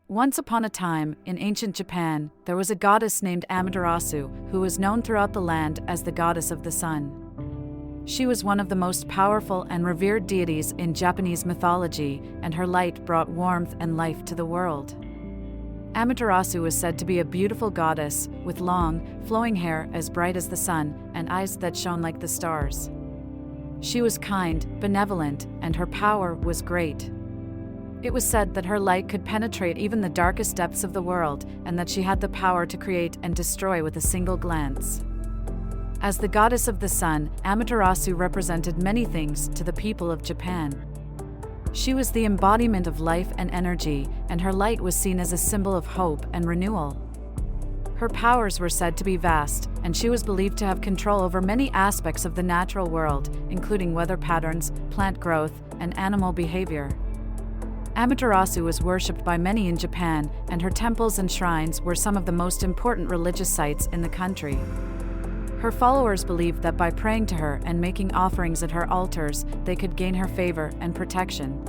Once upon a time, in ancient Japan, there was a goddess named Amaterasu who was known throughout the land as the goddess of the sun. She was one of the most powerful and revered deities in Japanese mythology, and her light brought warmth and life to the world. Amaterasu is said to be a beautiful goddess, with long, flowing hair as bright as the sun and eyes that shone like the stars. She was kind, benevolent, and her power was great. It was said that her light could penetrate even the darkest depths of the world, and that she had the power to create and destroy with a single glance. As the goddess of the sun, Amaterasu represented many things to the people of Japan. She was the embodiment of life and energy, and her light was seen as a symbol of hope and renewal. Her powers were said to be vast, and she was believed to have control over many aspects of the natural world, including weather patterns, plant growth, and animal behavior. Amaterasu was worshipped by many in Japan, and her temples and shrines were some of the most important religious sites in the country. Her followers believed that by praying to her and making offerings at her altars, they could gain her favor and protection.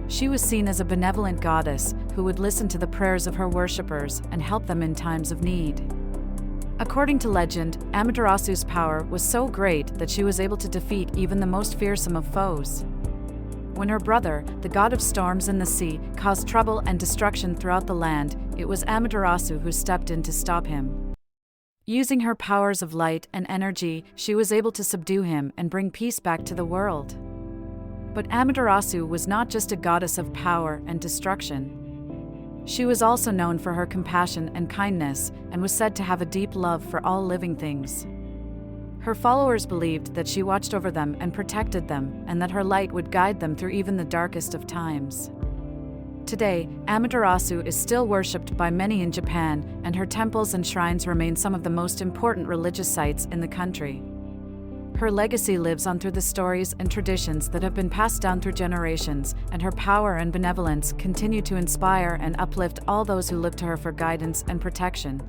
She was seen as a benevolent goddess who would listen to the prayers of her worshippers and help them in times of need. According to legend, Amaterasu's power was so great that she was able to defeat even the most fearsome of foes. When her brother, the god of storms and the sea, caused trouble and destruction throughout the land, it was Amaterasu who stepped in to stop him. Using her powers of light and energy, she was able to subdue him and bring peace back to the world. But Amaterasu was not just a goddess of power and destruction. She was also known for her compassion and kindness, and was said to have a deep love for all living things. Her followers believed that she watched over them and protected them, and that her light would guide them through even the darkest of times. Today, Amaterasu is still worshipped by many in Japan, and her temples and shrines remain some of the most important religious sites in the country. Her legacy lives on through the stories and traditions that have been passed down through generations, and her power and benevolence continue to inspire and uplift all those who look to her for guidance and protection.